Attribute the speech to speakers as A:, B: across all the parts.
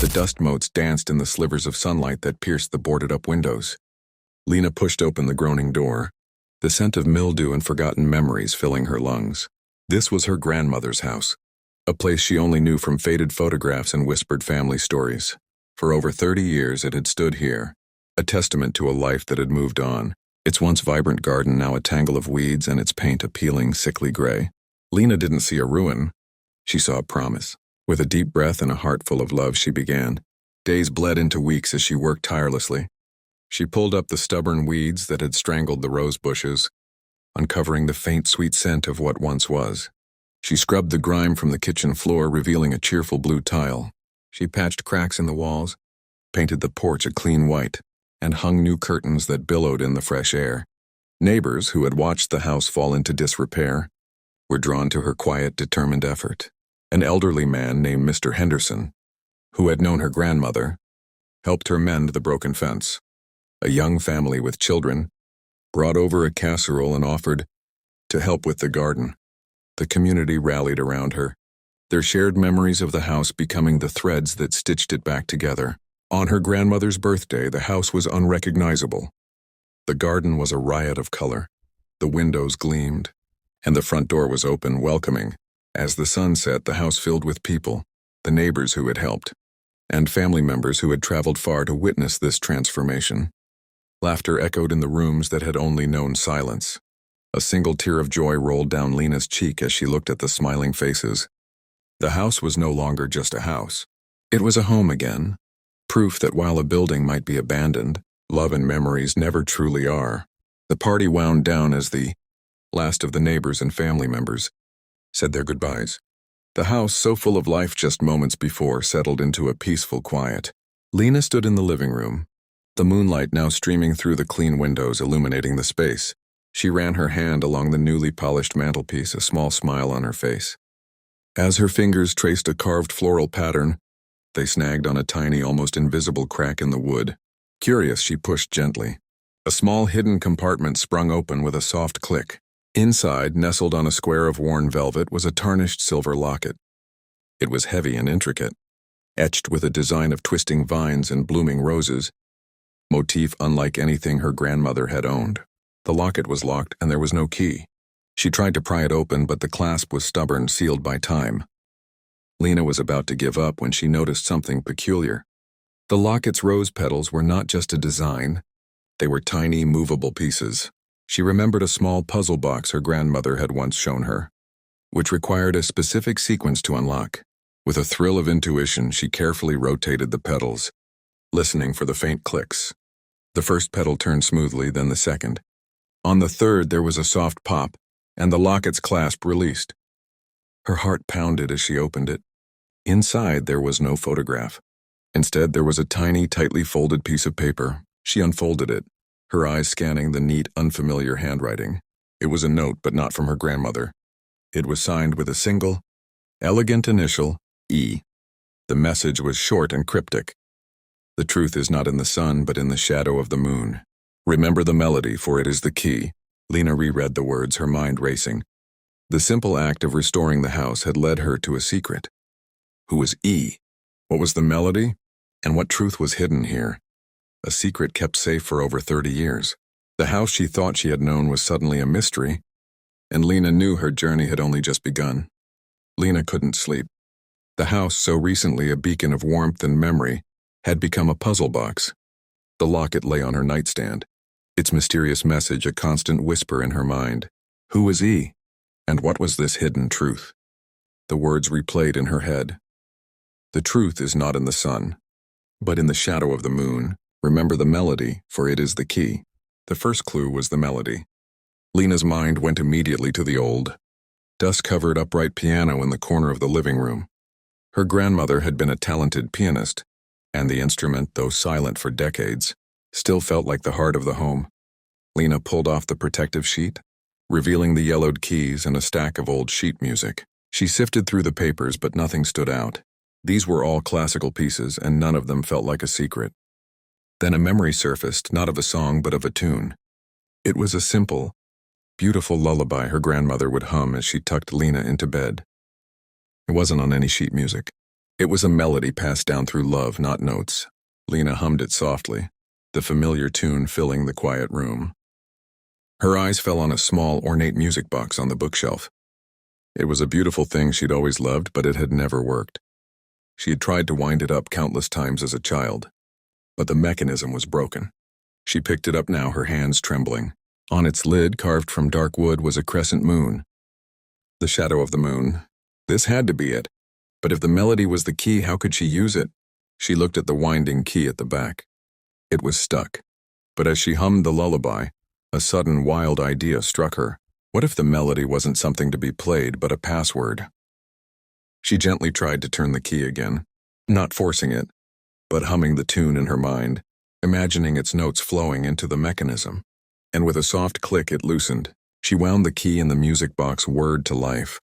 A: The dust motes danced in the slivers of sunlight that pierced the boarded-up windows. Lena pushed open the groaning door, the scent of mildew and forgotten memories filling her lungs. This was her grandmother's house, a place she only knew from faded photographs and whispered family stories. For over 30 years it had stood here, a testament to a life that had moved on, its once vibrant garden now a tangle of weeds and its paint a peeling, sickly gray. Lena didn't see a ruin. She saw a promise. With a deep breath and a heart full of love, she began. Days bled into weeks as she worked tirelessly. She pulled up the stubborn weeds that had strangled the rose bushes, uncovering the faint, sweet scent of what once was. She scrubbed the grime from the kitchen floor, revealing a cheerful blue tile. She patched cracks in the walls, painted the porch a clean white, and hung new curtains that billowed in the fresh air. Neighbors, who had watched the house fall into disrepair, were drawn to her quiet, determined effort. An elderly man named Mr. Henderson, who had known her grandmother, helped her mend the broken fence. A young family with children brought over a casserole and offered to help with the garden. The community rallied around her, their shared memories of the house becoming the threads that stitched it back together. On her grandmother's birthday, the house was unrecognizable. The garden was a riot of color. The windows gleamed, and the front door was open, welcoming. As the sun set, the house filled with people, the neighbors who had helped, and family members who had traveled far to witness this transformation. Laughter echoed in the rooms that had only known silence. A single tear of joy rolled down Lena's cheek as she looked at the smiling faces. The house was no longer just a house. It was a home again, proof that while a building might be abandoned, love and memories never truly are. The party wound down as the last of the neighbors and family members said their goodbyes. The house, so full of life just moments before, settled into a peaceful quiet. Lena stood in the living room, the moonlight now streaming through the clean windows illuminating the space. She ran her hand along the newly polished mantelpiece, a small smile on her face. As her fingers traced a carved floral pattern, they snagged on a tiny, almost invisible crack in the wood. Curious, she pushed gently. A small hidden compartment sprung open with a soft click. Inside, nestled on a square of worn velvet, was a tarnished silver locket. It was heavy and intricate, etched with a design of twisting vines and blooming roses, motif unlike anything her grandmother had owned. The locket was locked and there was no key. She tried to pry it open, but the clasp was stubborn, sealed by time. Lena was about to give up when she noticed something peculiar. The locket's rose petals were not just a design. They were tiny, movable pieces. She remembered a small puzzle box her grandmother had once shown her, which required a specific sequence to unlock. With a thrill of intuition, she carefully rotated the petals, listening for the faint clicks. The first petal turned smoothly, then the second. On the third, there was a soft pop, and the locket's clasp released. Her heart pounded as she opened it. Inside, there was no photograph. Instead, there was a tiny, tightly folded piece of paper. She unfolded it, her eyes scanning the neat, unfamiliar handwriting. It was a note, but not from her grandmother. It was signed with a single, elegant initial, E. The message was short and cryptic. The truth is not in the sun, but in the shadow of the moon. Remember the melody, for it is the key. Lena reread the words, her mind racing. The simple act of restoring the house had led her to a secret. Who was E? What was the melody? And what truth was hidden here? A secret kept safe for over 30 years. The house she thought she had known was suddenly a mystery, and Lena knew her journey had only just begun. Lena couldn't sleep. The house, so recently a beacon of warmth and memory, had become a puzzle box. The locket lay on her nightstand, its mysterious message a constant whisper in her mind. Who was E? And what was this hidden truth? The words replayed in her head. The truth is not in the sun, but in the shadow of the moon. Remember the melody, for it is the key. The first clue was the melody. Lena's mind went immediately to the old, dust-covered upright piano in the corner of the living room. Her grandmother had been a talented pianist, and the instrument, though silent for decades, still felt like the heart of the home. Lena pulled off the protective sheet, revealing the yellowed keys and a stack of old sheet music. She sifted through the papers, but nothing stood out. These were all classical pieces, and none of them felt like a secret. Then a memory surfaced, not of a song, but of a tune. It was a simple, beautiful lullaby her grandmother would hum as she tucked Lena into bed. It wasn't on any sheet music. It was a melody passed down through love, not notes. Lena hummed it softly, the familiar tune filling the quiet room. Her eyes fell on a small, ornate music box on the bookshelf. It was a beautiful thing she'd always loved, but it had never worked. She had tried to wind it up countless times as a child, but the mechanism was broken. She picked it up now, her hands trembling. On its lid, carved from dark wood, was a crescent moon. The shadow of the moon. This had to be it. But if the melody was the key, how could she use it? She looked at the winding key at the back. It was stuck. But as she hummed the lullaby, a sudden wild idea struck her. What if the melody wasn't something to be played, but a password? She gently tried to turn the key again, not forcing it, but humming the tune in her mind, imagining its notes flowing into the mechanism. And with a soft click, it loosened. She wound the key and the music box whirred to life.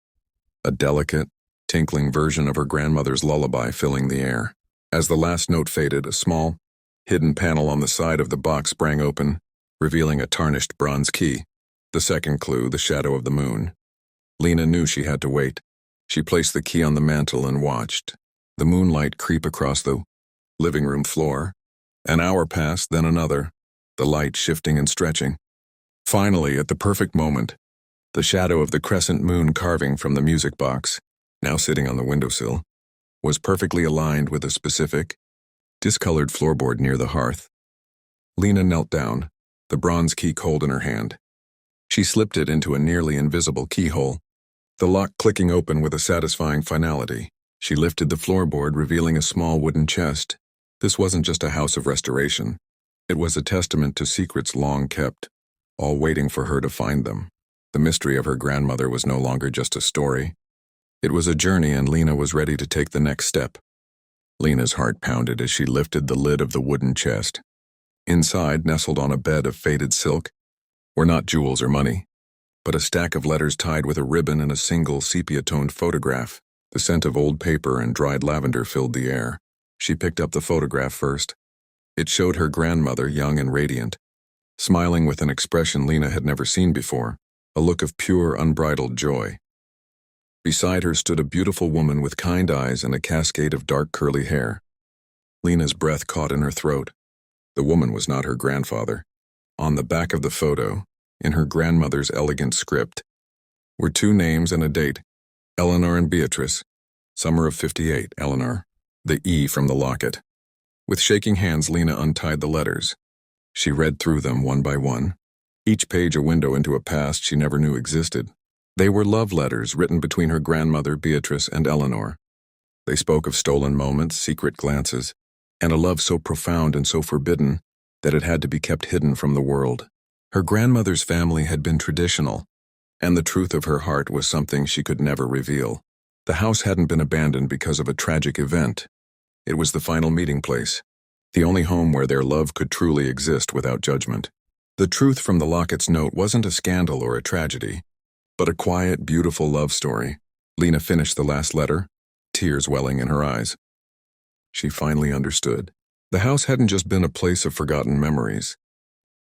A: A delicate, tinkling version of her grandmother's lullaby filling the air. As the last note faded, a small, hidden panel on the side of the box sprang open, revealing a tarnished bronze key. The second clue, the shadow of the moon. Lena knew she had to wait. She placed the key on the mantel and watched the moonlight creep across the living room floor. An hour passed, then another, the light shifting and stretching. Finally, at the perfect moment, the shadow of the crescent moon carving from the music box, now sitting on the windowsill, was perfectly aligned with a specific, discolored floorboard near the hearth. Lena knelt down, the bronze key cold in her hand. She slipped it into a nearly invisible keyhole, the lock clicking open with a satisfying finality. She lifted the floorboard, revealing a small wooden chest. This wasn't just a house of restoration. It was a testament to secrets long kept, all waiting for her to find them. The mystery of her grandmother was no longer just a story. It was a journey, and Lena was ready to take the next step. Lena's heart pounded as she lifted the lid of the wooden chest. Inside, nestled on a bed of faded silk, were not jewels or money, but a stack of letters tied with a ribbon and a single sepia-toned photograph. The scent of old paper and dried lavender filled the air. She picked up the photograph first. It showed her grandmother, young and radiant, smiling with an expression Lena had never seen before, a look of pure, unbridled joy. Beside her stood a beautiful woman with kind eyes and a cascade of dark curly hair. Lena's breath caught in her throat. The woman was not her grandfather. On the back of the photo, in her grandmother's elegant script, were two names and a date, Eleanor and Beatrice. Summer of '58, Eleanor. The E from the locket. With shaking hands, Lena untied the letters. She read through them one by one, each page a window into a past she never knew existed. They were love letters written between her grandmother, Beatrice, and Eleanor. They spoke of stolen moments, secret glances, and a love so profound and so forbidden that it had to be kept hidden from the world. Her grandmother's family had been traditional, and the truth of her heart was something she could never reveal. The house hadn't been abandoned because of a tragic event. It was the final meeting place, the only home where their love could truly exist without judgment. The truth from the locket's note wasn't a scandal or a tragedy, but a quiet, beautiful love story. Lena finished the last letter, tears welling in her eyes. She finally understood. The house hadn't just been a place of forgotten memories.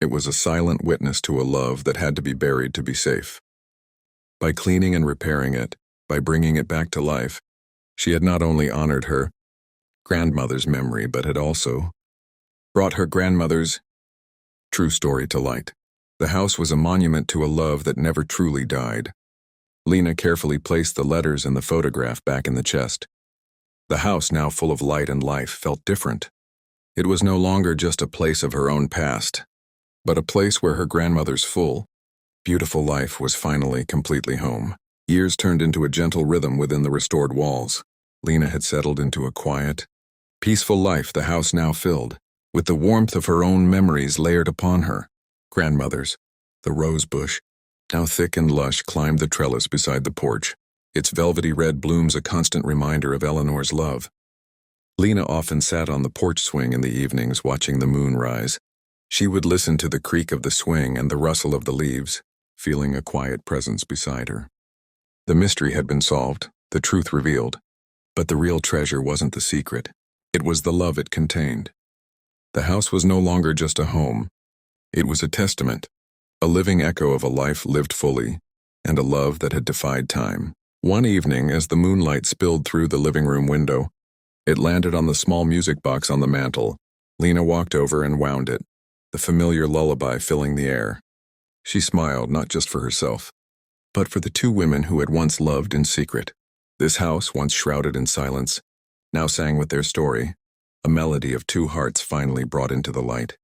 A: It was a silent witness to a love that had to be buried to be safe. By cleaning and repairing it, by bringing it back to life, she had not only honored her grandmother's memory, but had also brought her grandmother's true story to light. The house was a monument to a love that never truly died. Lena carefully placed the letters and the photograph back in the chest. The house, now full of light and life, felt different. It was no longer just a place of her own past, but a place where her grandmother's full, beautiful life was finally completely home. Years turned into a gentle rhythm within the restored walls. Lena had settled into a quiet, peaceful life, the house now filled with the warmth of her own memories layered upon her. Grandmother's. The rose bush, now thick and lush, climbed the trellis beside the porch, its velvety red blooms a constant reminder of Eleanor's love. Lena often sat on the porch swing in the evenings watching the moon rise. She would listen to the creak of the swing and the rustle of the leaves, feeling a quiet presence beside her. The mystery had been solved, the truth revealed, but the real treasure wasn't the secret. It was the love it contained. The house was no longer just a home. It was a testament, a living echo of a life lived fully, and a love that had defied time. One evening, as the moonlight spilled through the living room window, It landed on the small music box on the mantel. Lena walked over and wound it, the familiar lullaby filling the air. She smiled, not just for herself, but for the two women who had once loved in secret. This house, once shrouded in silence, now sang with their story, a melody of two hearts finally brought into the light.